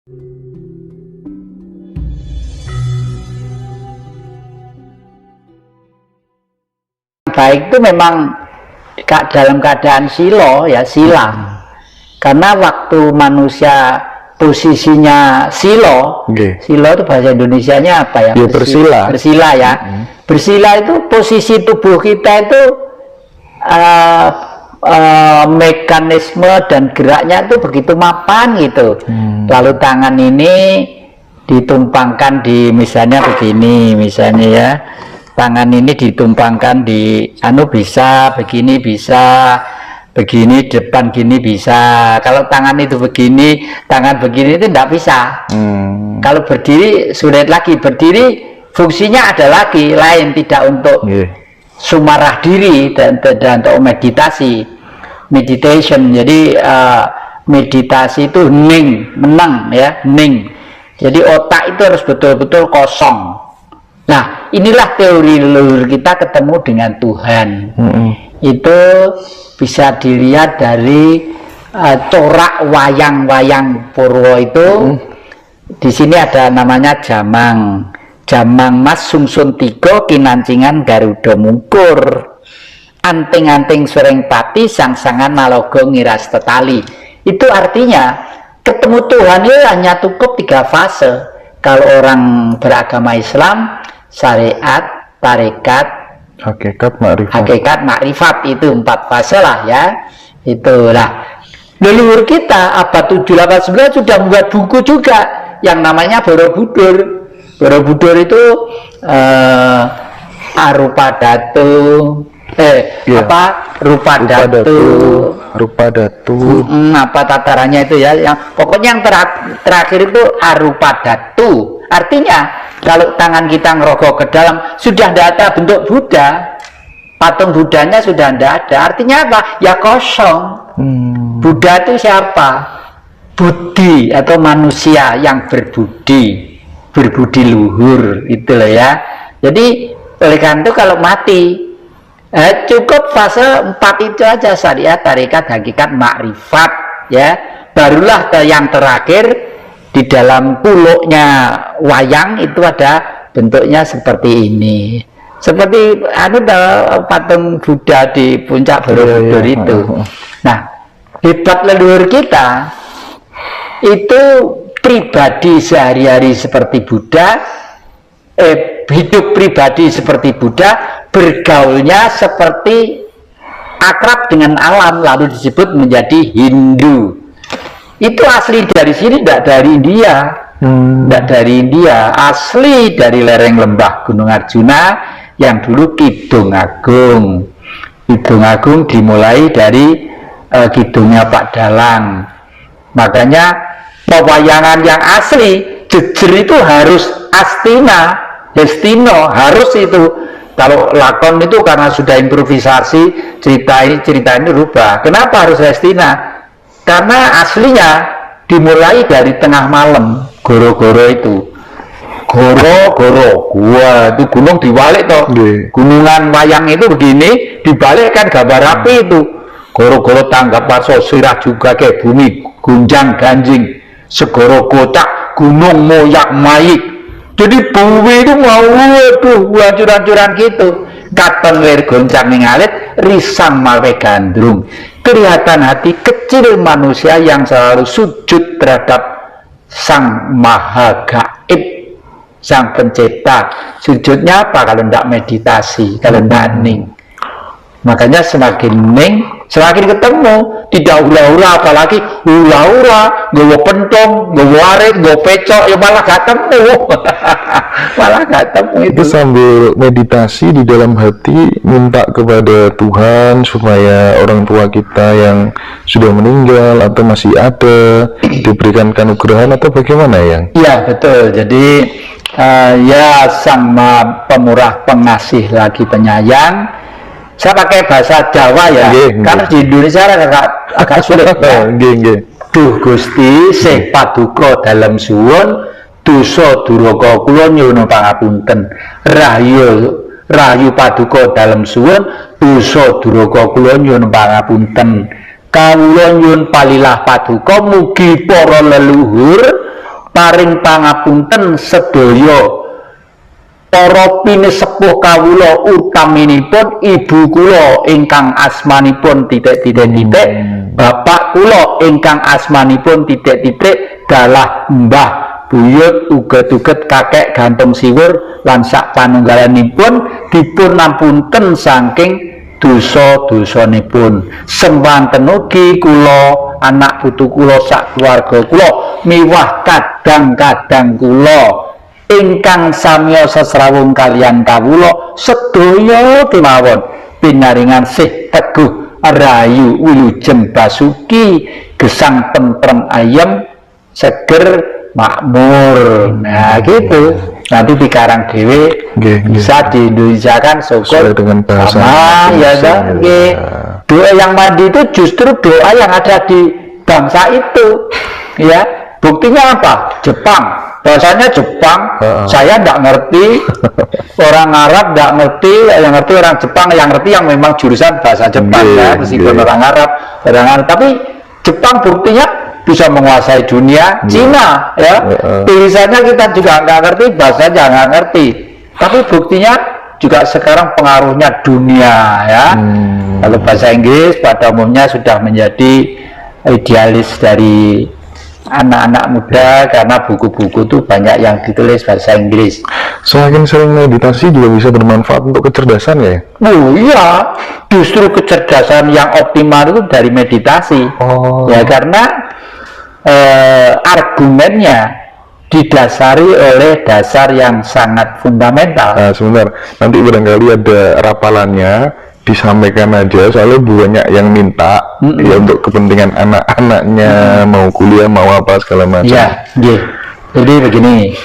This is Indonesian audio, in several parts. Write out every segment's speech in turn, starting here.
Baik itu memang dalam keadaan silo ya, silang. Karena waktu manusia posisinya silo, silo itu bahasa Indonesianya apa ya? Bersila. Bersila ya. Bersila itu posisi tubuh kita itu mekanisme dan geraknya itu begitu mapan gitu. Lalu tangan ini ditumpangkan di misalnya begini, misalnya ya. Tangan ini ditumpangkan di bisa, begini bisa, begini depan gini bisa. Kalau tangan itu begini, tangan begini itu tidak bisa. Kalau berdiri sulit lagi. Berdiri fungsinya ada lagi lain, tidak untuk sumarah diri dan untuk meditasi, meditation. Jadi meditasi itu menang ya, ning. Jadi otak itu harus betul-betul kosong. Nah, inilah teori leluhur kita ketemu dengan Tuhan. Itu bisa dilihat dari corak wayang-wayang Purwo itu. Di sini ada namanya Jamang. Jamang Mas Sungsun Tigo Kinancingan Garuda Mungkur. Anting-anting Sureng Pati Sangsangan Nalogo Ngiras Tetali. Itu artinya ketemu Tuhan itu hanya cukup 3 fase. Kalau orang beragama Islam, syariat, tarekat, hakikat, makrifat, itu 4 fase lah ya. Itulah leluhur kita abad 7-8-9 sudah membuat buku juga yang namanya Borobudur. Borobudur itu Rupadatu, apa tatarannya itu ya, yang pokoknya yang terakhir itu Arupadatu. Artinya kalau tangan kita ngerokok ke dalam sudah tidak ada bentuk Buddha, patung Budanya sudah tidak ada. Artinya apa? Ya kosong. Buddha itu siapa? Budi atau manusia yang berbudi luhur, itulah ya. Jadi oleh karena itu kalau mati cukup fase 4 itu aja, syariat, tarekat, hakikat, makrifat ya. Barulah yang terakhir di dalam puluknya wayang itu ada bentuknya seperti ini, seperti patung Buddha di puncak Borobudur itu. Nah, hebat leluhur kita itu pribadi sehari-hari seperti Buddha, hidup pribadi seperti Buddha, bergaulnya seperti akrab dengan alam, lalu disebut menjadi Hindu. Itu asli dari sini, tidak dari India. Tidak dari India, asli dari lereng lembah Gunung Arjuna yang dulu Kidung Agung. Kidung Agung dimulai dari kidungnya Pak Dalang. Makanya pewayangan yang asli jejer itu harus Astina, Hestino, harus itu. Kalau lakon itu karena sudah improvisasi, cerita ini rubah. Kenapa harus Hestina? Karena aslinya dimulai dari tengah malam, goro-goro itu. Goro-goro, gua itu gunung dibalik toh. Gunungan wayang itu begini, dibalik kan gambar api itu. Goro-goro tanggap paso sirah juga kayak bumi gunjang ganjing, segoro kocak, gunung moyak mayik. Jadi bumi itu mau hancur-hancuran gitu. Katon lir goncang ningalit, risang mawe gandrung. Kelihatan hati kecil manusia yang selalu sujud terhadap Sang Maha Gaib, Sang Pencipta. Sujudnya apa kalau tidak meditasi, kalau tidak ning? Makanya semakin ning, semakin ketemu. Tidak hura-hura, apalagi hura-hura, nggawa pentong, nggawa arit, nggawa pecok, ya malah gak temu. Malah gak temu itu. Sambil meditasi di dalam hati, minta kepada Tuhan supaya orang tua kita yang sudah meninggal atau masih ada diberikan kanugrahan atau bagaimana yang? Iya betul. Jadi ya Sang Pemurah Pengasih lagi penyayang. Saya pakai bahasa Jawa ya, karena di Indonesia agak sulit. Duh Gusti, sih paduka dalam suwun, dosa duraka kula nyuwun pangapunten. Rahayu paduka dalam suwun, dosa duraka kula nyuwun pangapunten. Kawula nyuwun palilah paduka mugi para leluhur paring pangapunten sedaya para pinisepuh kawula utaminipun ibu kula ingkang asmanipun titik-titik-titik, bapak kula ingkang asmanipun titik-titik, dalah mbah buyut uget-uget kakek gantung siwur lan sak panunggalanipun dipun ampunten saking dosa-dosanipun. Semanten ugi kula anak putu kula sak keluarga kula miwah kadang-kadang kula ingkang samya sesrawung kaliyan kawula sedaya kemawon pinaringan sih teguh rayu wilujem basuki gesang tentrem ayem seger makmur. Nah gitu, nanti dikarang dewe bisa diindonesiakan syukur dengan bahasa ya doa yang mandi itu justru doa yang ada di bangsa itu ya. Buktinya apa? Jepang, bahasanya Jepang, saya tidak ngerti, orang Arab tidak ngerti, yang ngerti orang Jepang, yang ngerti yang memang jurusan bahasa Jepang ya, meskipun orang Arab, tapi Jepang buktinya bisa menguasai dunia. Cina ya, tulisannya kita juga nggak ngerti, bahasanya nggak ngerti, tapi buktinya juga sekarang pengaruhnya dunia ya. Kalau bahasa Inggris pada umumnya sudah menjadi idealis dari anak-anak muda karena buku-buku itu banyak yang ditulis bahasa Inggris. Semakin sering meditasi juga bisa bermanfaat untuk kecerdasan ya? Oh iya, justru kecerdasan yang optimal itu dari meditasi. Ya karena argumennya didasari oleh dasar yang sangat fundamental. Nah sebentar, nanti barangkali ada rapalannya, disampaikan aja, soalnya banyak yang minta ya untuk kepentingan anak-anaknya mau kuliah mau apa segala macam ya. Jadi begini,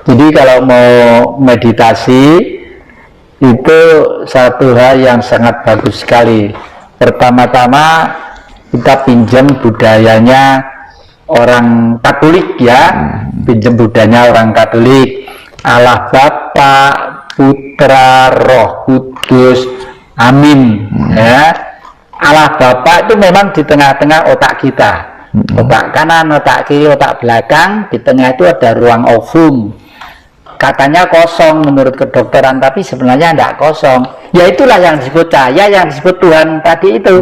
jadi kalau mau meditasi itu satu hal yang sangat bagus sekali. Pertama-tama kita pinjam budayanya orang Katolik ya, pinjam budayanya orang Katolik, Allah Bapa, Putra, Roh Kudus, amin ya. Allah Bapa itu memang di tengah-tengah otak kita, otak kanan, otak kiri, otak belakang, di tengah itu ada ruang ovum. Katanya kosong menurut kedokteran, tapi sebenarnya tidak kosong. Ya itulah yang disebut cahaya, yang disebut Tuhan tadi itu.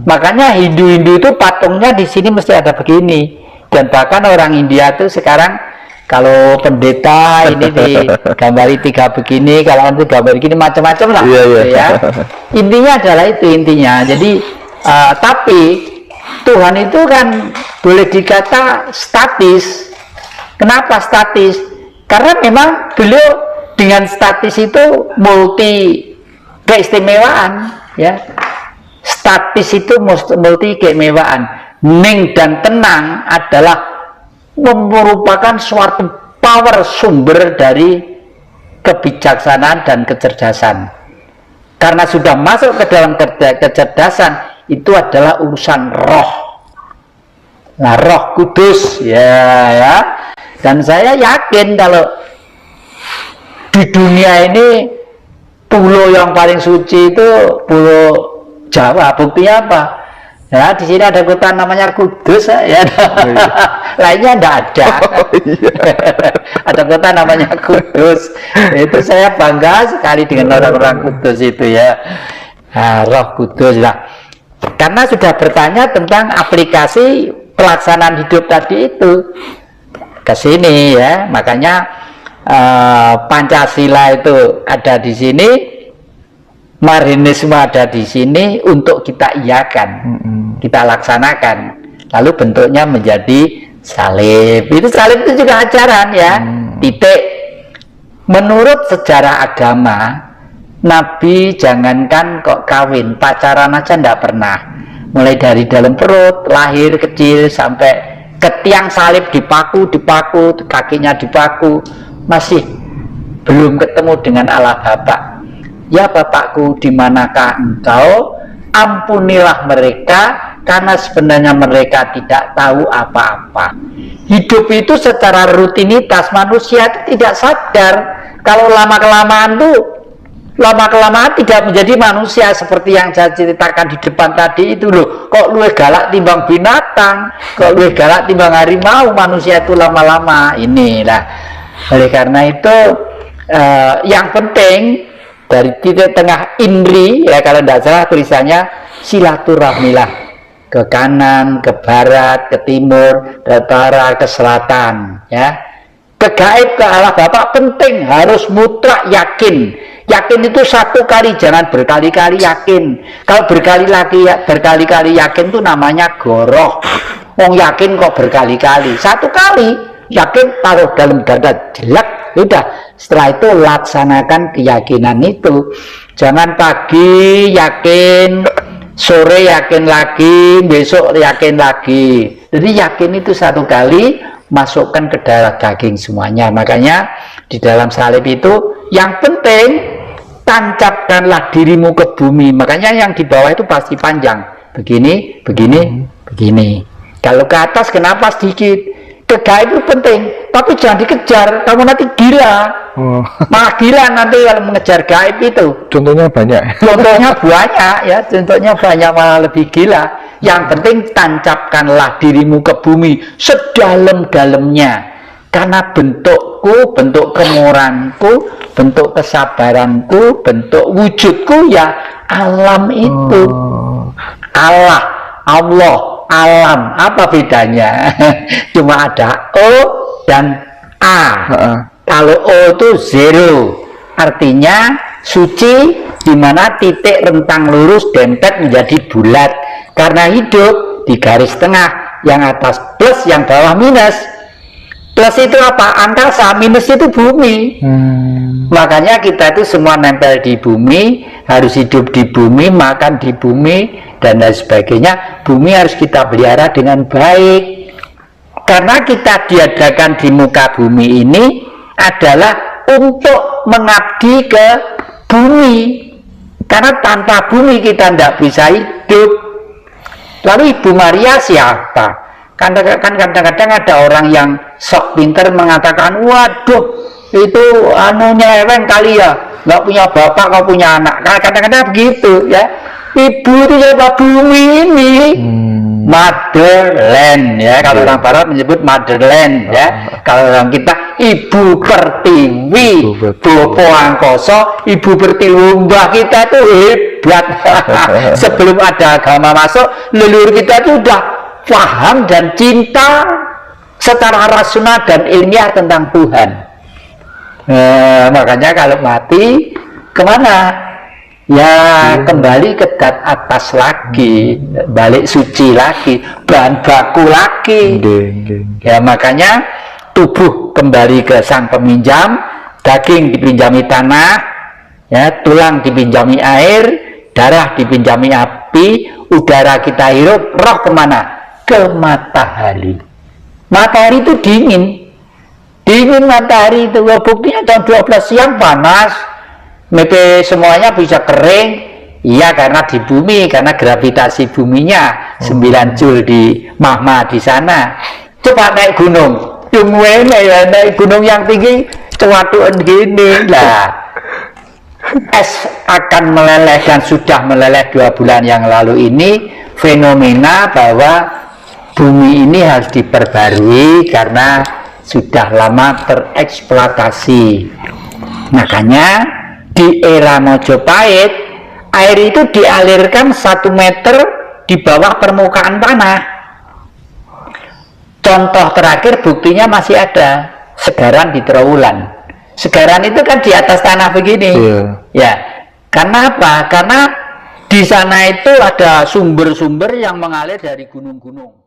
Makanya Hindu-Hindu itu patungnya di sini mesti ada begini. Dan bahkan orang India itu sekarang kalau pendeta ini digambari 3 begini, kalau nanti gambar begini macam-macam lah, gitu ya. Intinya adalah itu intinya. Jadi tapi Tuhan itu kan boleh dikata statis. Kenapa statis? Karena memang beliau dengan statis itu multi keistimewaan, ya. Statis itu multi keistimewaan. Ning dan tenang adalah merupakan suatu power sumber dari kebijaksanaan dan kecerdasan. Karena sudah masuk ke dalam kecerdasan, itu adalah urusan roh. Nah, Roh Kudus ya. Dan saya yakin kalau di dunia ini pulau yang paling suci itu pulau Jawa. Buktinya apa? Ya, di sini ada kota namanya Kudus ya. Lainnya tidak ada. Ada kota namanya Kudus. Itu saya bangga sekali dengan orang-orang Kudus itu ya. Nah, Roh Kudus lah. Karena sudah bertanya tentang aplikasi pelaksanaan hidup tadi itu ke sini ya. Makanya Pancasila itu ada di sini, Marxisme ada di sini untuk kita iakan, kita laksanakan. Lalu bentuknya menjadi salib. Itu salib itu juga ajaran ya. Titik. Menurut sejarah agama, Nabi jangankan kok kawin, pacaran aja ndak pernah. Mulai dari dalam perut, lahir kecil sampai ke tiang salib dipaku, kakinya dipaku, masih belum ketemu dengan Allah Bapa. Ya Bapakku, di manakah engkau? Ampunilah mereka, karena sebenarnya mereka tidak tahu apa-apa. Hidup itu secara rutinitas manusia itu tidak sadar. Kalau lama-kelamaan tuh lama-kelamaan tidak menjadi manusia seperti yang saya ceritakan di depan tadi itu loh. Kok luwih galak timbang binatang, kok luwih galak timbang harimau manusia itu lama-lama. Inilah oleh karena itu yang penting dari titik tengah Indri, ya kalau tidak salah tulisannya silaturahmilah ke kanan, ke barat, ke timur, ke utara, ke selatan, ya. Ke gaib, ke Allah Bapa penting, harus mutlak yakin. Yakin itu satu kali, jangan berkali-kali yakin. Kalau berkali-kali yakin itu namanya goroh. Wong yakin kok berkali-kali. Satu kali yakin, taruh dalam dada, jelek, udah. Setelah itu laksanakan keyakinan itu. Jangan pagi yakin, sore yakin lagi, besok yakin lagi. Jadi yakin itu satu kali, masukkan ke darah daging semuanya. Makanya di dalam salib itu yang penting tancapkanlah dirimu ke bumi. Makanya yang di bawah itu pasti panjang, begini, begini, begini. Kalau ke atas kenapa sedikit? Ke gaib itu penting, tapi jangan dikejar, kamu nanti gila. Malah gila nanti kalau mengejar gaib itu. Contohnya banyak. Contohnya banyak, ya, contohnya banyak, malah lebih gila. Yang penting tancapkanlah dirimu ke bumi sedalam-dalamnya, karena bentukku, bentuk kemurahanku, bentuk kesabaranku, bentuk wujudku ya alam itu. Allah, alam, apa bedanya? Cuma ada O dan A. Kalau O itu zero, artinya suci, di mana titik rentang lurus dempet menjadi bulat. Karena hidup di garis tengah, yang atas plus, yang bawah minus. Plus itu apa? Angkasa, minus itu bumi. Makanya kita itu semua nempel di bumi, harus hidup di bumi, makan di bumi, dan lain sebagainya. Bumi harus kita pelihara dengan baik. Karena kita diadakan di muka bumi ini adalah untuk mengabdi ke bumi. Karena tanpa bumi kita tidak bisa hidup. Lalu Ibu Maria siapa? Kadang-kadang ada orang yang sok pinter mengatakan, waduh itu anunya eweng kali ya, nggak punya bapak, nggak punya anak. Kadang-kadang begitu ya. Ibu itu siapa? Bumi ini, motherland ya. Kalau orang barat menyebut motherland ya. Kalau orang kita ibu pertiwi, bopo angkoso, ibu pertiwi. Mbah kita itu hebat. Sebelum ada agama masuk, leluhur kita itu udah paham dan cinta secara rasional dan ilmiah tentang Tuhan. Makanya kalau mati kemana? Ya kembali ke dat atas lagi, balik suci lagi, bahan baku lagi. Ya makanya tubuh kembali ke sang peminjam, daging dipinjami tanah, ya, tulang dipinjami air, darah dipinjami api, udara kita hirup, roh kemana? Ke matahari. Matahari itu dingin matahari itu. Buktinya jam 12 siang panas, mepe semuanya bisa kering. Iya, karena di bumi, karena gravitasi buminya 9 Joule di magma di sana. Coba naik gunung, ya, naik gunung yang tinggi, cuatuan gini lah. Es akan meleleh dan sudah meleleh 2 bulan yang lalu ini. Fenomena bahwa bumi ini harus diperbarui karena sudah lama tereksploitasi. Makanya di era Mojopahit air itu dialirkan 1 meter di bawah permukaan tanah. Contoh terakhir buktinya masih ada, Segaran di Trowulan. Segaran itu kan di atas tanah begini. Ya, karena apa? Karena di sana itu ada sumber-sumber yang mengalir dari gunung-gunung.